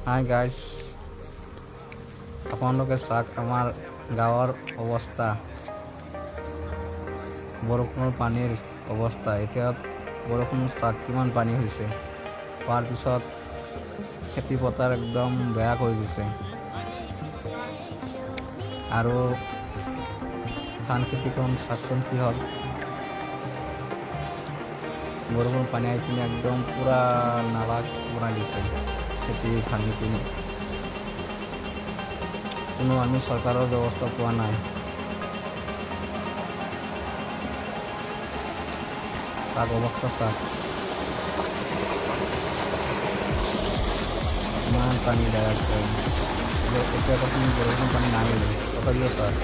Hi guys, আপোনালোকে চাওক আমাৰ গাঁৱৰ অৱস্থা, বৰষুণৰ পানীৰ অৱস্থা। এতিয়া বৰষুণ চাওক কিমান পানী হৈছে, হোৱাৰ পিছত খেতি পথাৰ একদম বেয়া কৰি দিছে। আৰু ধান খেতিখন চাওকচোন কি হ'ল, বৰষুণ পানী আহি পিনে একদম পুৰা নালা বনাই দিছে, খেতি ভাঙি পিনে। কোনো আমি চৰকাৰৰ ব্যৱস্থা পোৱা নাই। চাওক অৱস্থা চাওক, ইমান পানী যাই আছে। এতিয়া দেখোন বৰষুণ পানী নাই, তথাপিও চাওক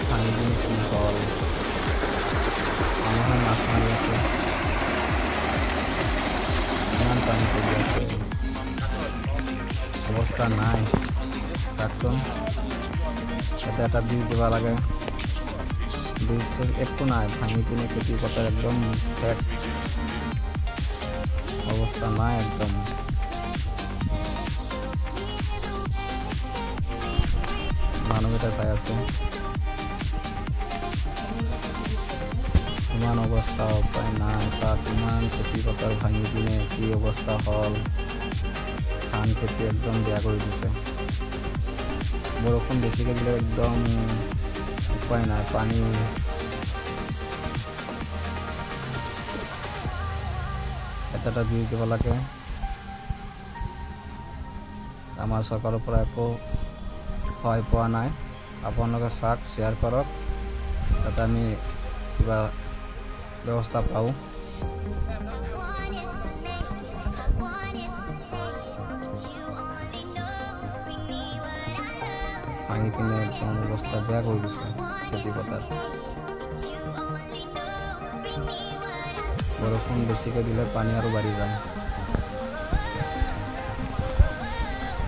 ভাঙি পিনে কি হ'ল। মানুহে মাছ মাৰি আছে, ইমান পানী পৰি আছে, অৱস্থা নাই। চাওকচোন ইয়াতে এটা বীজ দিব লাগে, বীজ একো নাই, ভাঙি পিনে খেতি পথাৰ একদম শেষ, অৱস্থা নাই একদম। মানুহকেইটা চাই আছে, ইমান অৱস্থা, উপায় নাই। চাওক ইমান খেতি পথাৰ ভাঙি পিনে কি অৱস্থা হ'ল, ধান খেতি একদম বেয়া কৰি দিছে। বৰষুণ বেছিকৈ দিলে একদম উপায় নাই, পানী এটা বীজ দিব লাগে। আমাৰ চৰকাৰৰ পৰা একো সহায় পোৱা নাই। আপোনালোকে চাওক, শ্বেয়াৰ কৰক, যাতে আমি কিবা ব্যৱস্থা পাওঁ। ভাঙি পিনে একদম অৱস্থা বেয়া কৰি দিছে খেতি পথাৰ। বৰষুণ বেছিকৈ দিলে পানী আৰু বাঢ়ি যায়,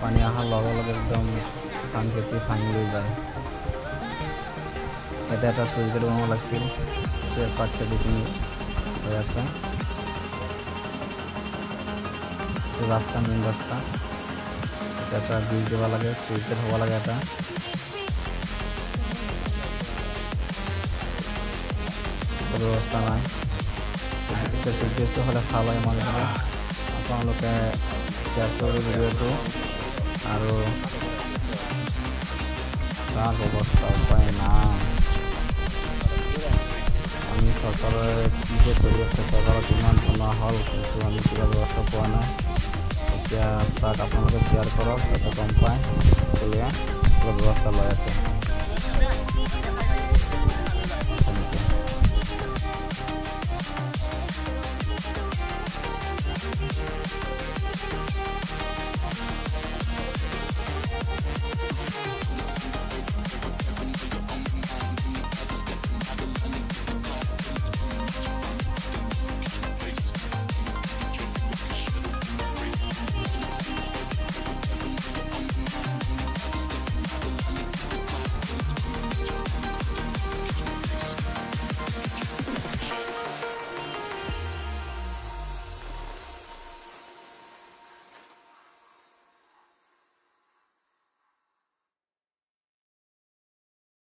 পানী অহাৰ লগে লগে একদম ধান খেতি ভাঙি লৈ যায়। এতিয়া এটা চুইচ গেট বনাব লাগিছিল, এতিয়া চাক খেতিখিনি হৈ আছে। ৰাস্তা, মেইন ৰাস্তা, এতিয়া এটা ব্ৰিজ দিব লাগে, চুইচ গেট হ'ব লাগে এটা। ব্যৱস্থা নাই, এতিয়া চুইচ গেটটো হ'লে ভাল হয় আমাৰ কাৰণে। আপোনালোকে শ্বেয়াৰ কৰিব ভিডিঅ'টো, আৰু চাওক অৱস্থা, উপায় নাই। আমি চৰকাৰে কি যে কৰি আছে, চৰকাৰত ইমান বনোৱা হ'ল, কিন্তু আমি কিবা ব্যৱস্থা পোৱা নাই। এতিয়া চাওক আপোনালোকে শ্বেয়াৰ কৰক, যাতে গম পায় সকলোৱে কিবা ব্যৱস্থা লয় ইয়াতে।